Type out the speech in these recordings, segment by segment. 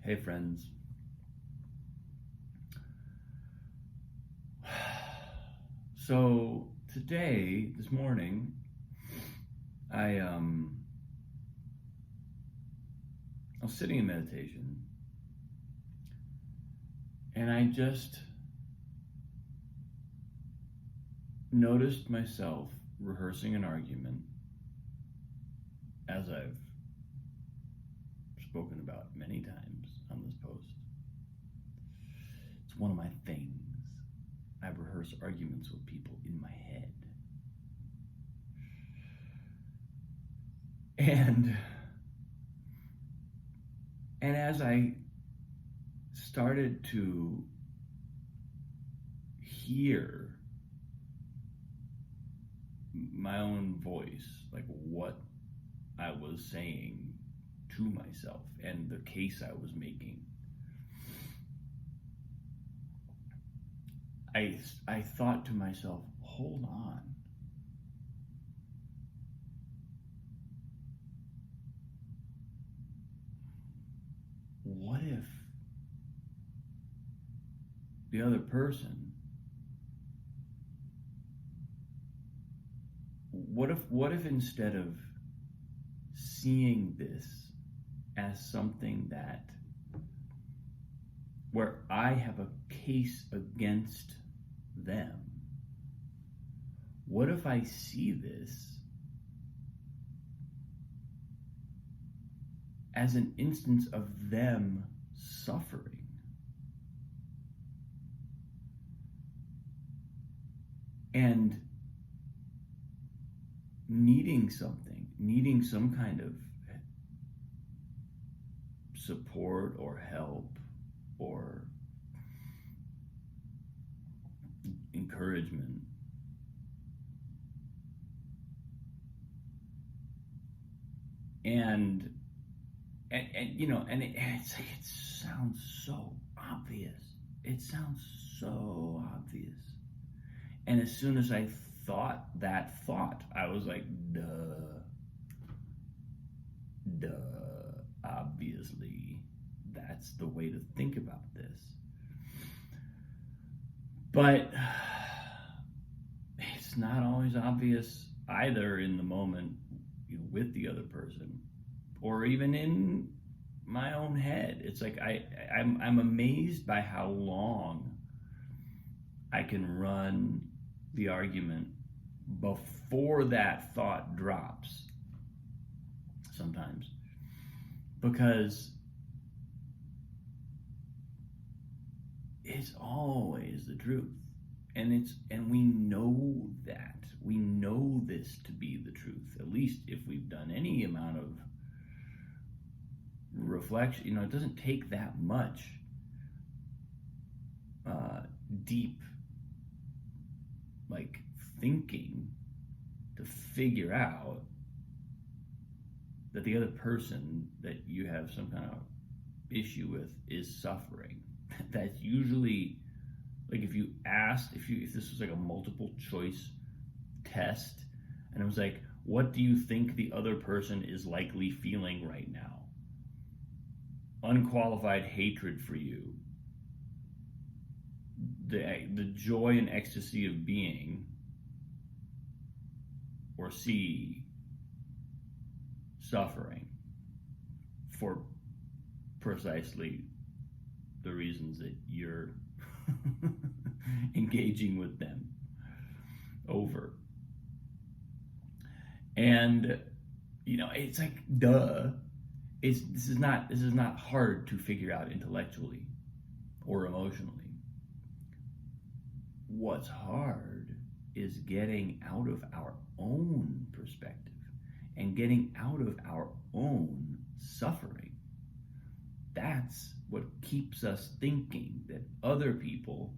Hey friends. So this morning, I was sitting in meditation, and I just noticed myself rehearsing an argument, as I've spoken about many times on this post. It's one of my things. I rehearse arguments with people in my head. And as I started to hear my own voice, like what I was saying to myself and the case I was making, I thought to myself, hold on. What if the other person, what if instead of seeing this as something that where I have a case against them, what if I see this as an instance of them suffering? And needing some kind of support or help or encouragement. And it sounds so obvious. It sounds so obvious. And as soon as I thought that thought, I was like, duh, obviously, that's the way to think about this. But it's not always obvious either in the moment with the other person, or even in my own head. It's like I'm amazed by how long I can run the argument before that thought drops sometimes, because it's always the truth, and we know this to be the truth, at least if we've done any amount of reflection. It doesn't take that much deep thinking to figure out that the other person that you have some kind of issue with is suffering. That's usually, if this was like a multiple choice test, and it was like, what do you think the other person is likely feeling right now? Unqualified hatred for you, the joy and ecstasy of being, or C, suffering for precisely the reasons that you're engaging with them over. And it's like, duh. This is not hard to figure out intellectually or emotionally. What's hard is getting out of our own perspective and getting out of our own suffering. That's what keeps us thinking that other people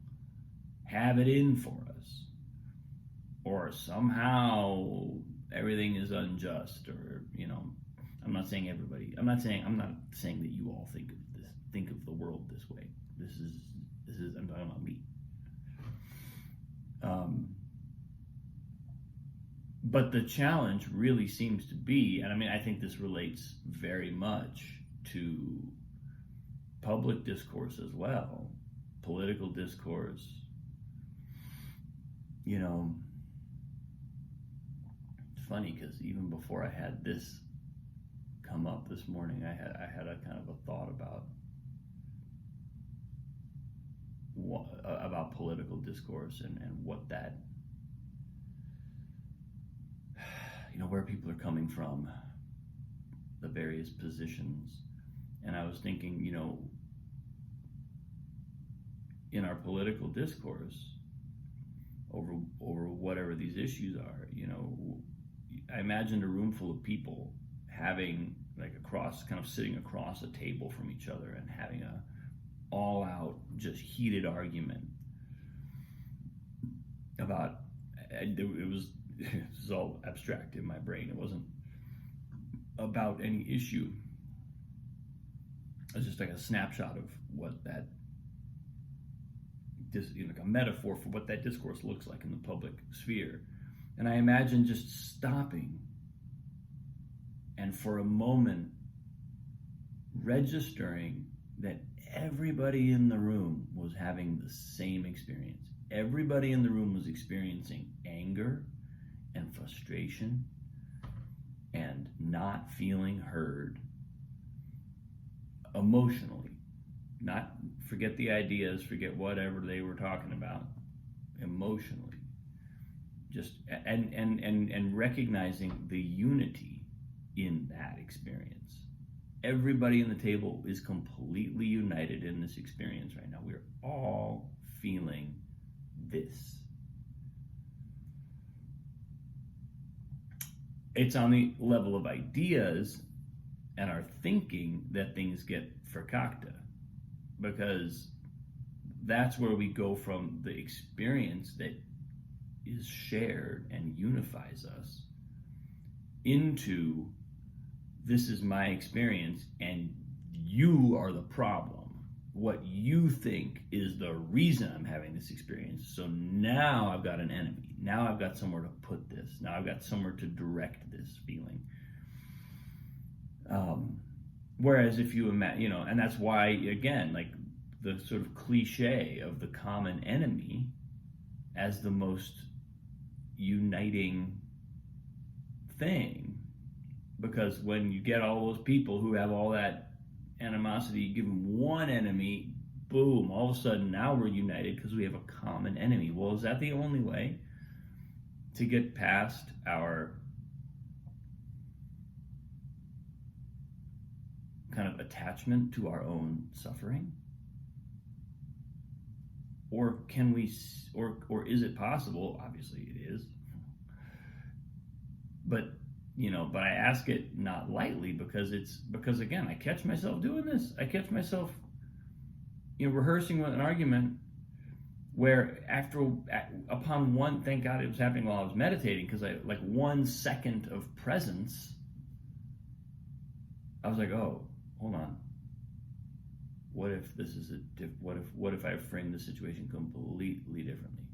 have it in for us, or somehow everything is unjust, or I'm not saying everybody. I'm not saying that you all think of the world this way. This is I'm talking about me. But the challenge really seems to be, and I think this relates very much to public discourse as well, political discourse. You know, it's funny because even before I had this come up this morning, I had a kind of a thought about political discourse and what that, you know, where people are coming from, the various positions. And I was thinking, you know, in our political discourse over whatever these issues are, you know, I imagined a room full of people having kind of sitting across a table from each other and having a all out, just heated argument about, it was all abstract in my brain. It wasn't about any issue. It was just like a snapshot of what that, like a metaphor for what that discourse looks like in the public sphere. And I imagine just stopping and for a moment registering that everybody in the room was having the same experience. Everybody in the room was experiencing anger and frustration and not feeling heard emotionally. Not forget the ideas, forget whatever they were talking about, emotionally. Just and recognizing the unity in that experience. Everybody in the table is completely united in this experience right now. We're all feeling this. It's on the level of ideas and our thinking that things get fakakta, because that's where we go from the experience that is shared and unifies us into this is my experience and you are the problem. What you think is the reason I'm having this experience. So now I've got an enemy. Now I've got somewhere to put this. Now I've got somewhere to direct this feeling. Whereas if you imagine, you know, and that's why, again, like the sort of cliche of the common enemy as the most uniting thing, because when you get all those people who have all that animosity, you give them one enemy, boom, all of a sudden now we're united because we have a common enemy. Well, is that the only way to get past our kind of attachment to our own suffering? Or can we, or is it possible? Obviously it is. But, you know, but I ask it not lightly because again, I catch myself doing this. I catch myself, you know, rehearsing with an argument where upon one, thank God it was happening while I was meditating, because I, like 1 second of presence, I was like, oh, hold on. What if this is what if I frame the situation completely differently?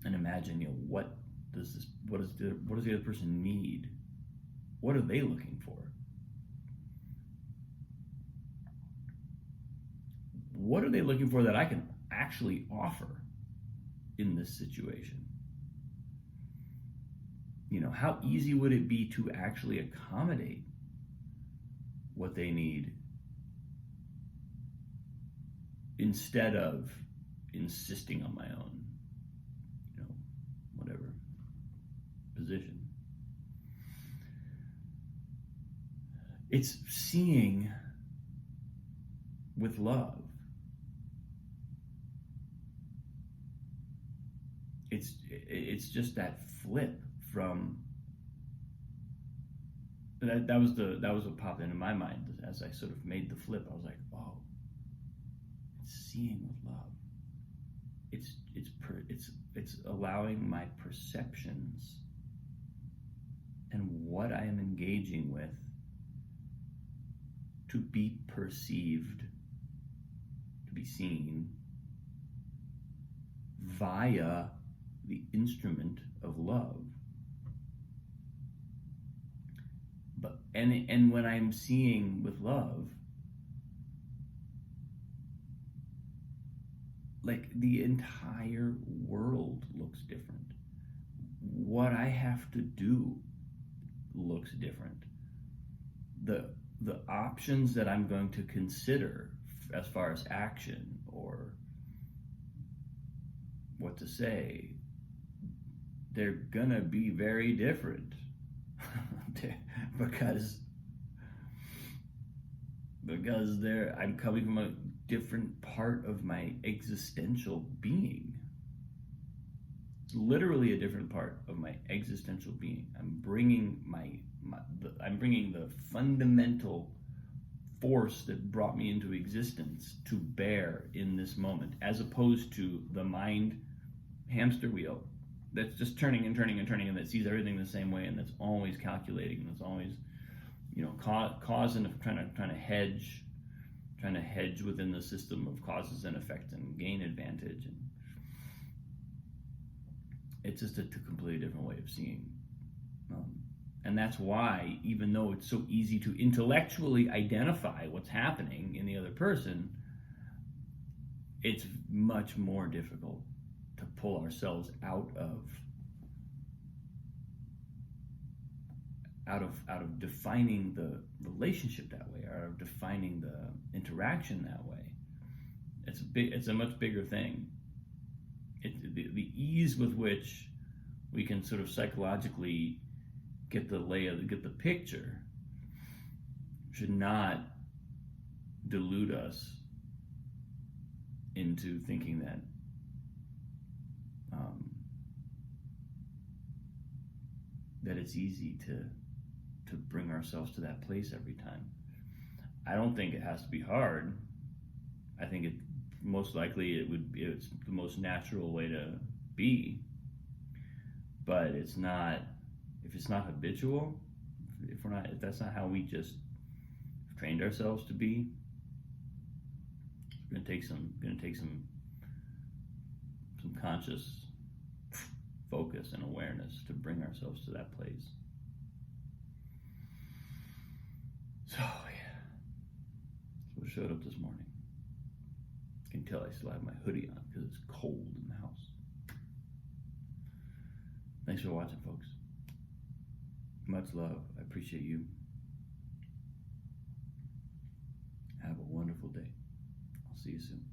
And imagine, you know, what does the other person need? What are they looking for? What are they looking for that I can actually offer in this situation? You know, how easy would it be to actually accommodate what they need instead of insisting on my own, you know, whatever position? It's seeing with love. It's just that flip from that was what popped into my mind as I sort of made the flip. I was like, oh, it's seeing with love. It's allowing my perceptions and what I am engaging with to be perceived, to be seen via the instrument of love. But and when I'm seeing with love, like the entire world looks different. What I have to do looks different. The options that I'm going to consider as far as action or what to say, they're gonna be very different because I'm coming from a different part of my existential being. Literally a different part of my existential being. I'm bringing I'm bringing the fundamental force that brought me into existence to bear in this moment, as opposed to the mind hamster wheel that's just turning and turning and turning, and that sees everything the same way, and that's always calculating, and that's always, cause and trying to hedge within the system of causes and effects and gain advantage. And it's just a completely different way of seeing. And that's why, even though it's so easy to intellectually identify what's happening in the other person, it's much more difficult to pull ourselves out of defining the relationship that way, out of defining the interaction that way. It's a much bigger thing. The ease with which we can sort of psychologically get the picture should not delude us into thinking that that it's easy to bring ourselves to that place every time. I don't think it has to be hard. I think it's the most natural way to be. But if it's not habitual, if that's not how we just trained ourselves to be, it's gonna take some conscious focus and awareness to bring ourselves to that place. So yeah, that's what showed up this morning. You can tell I still have my hoodie on because it's cold in the house. Thanks for watching, folks. Much love. I appreciate you. Have a wonderful day. I'll see you soon.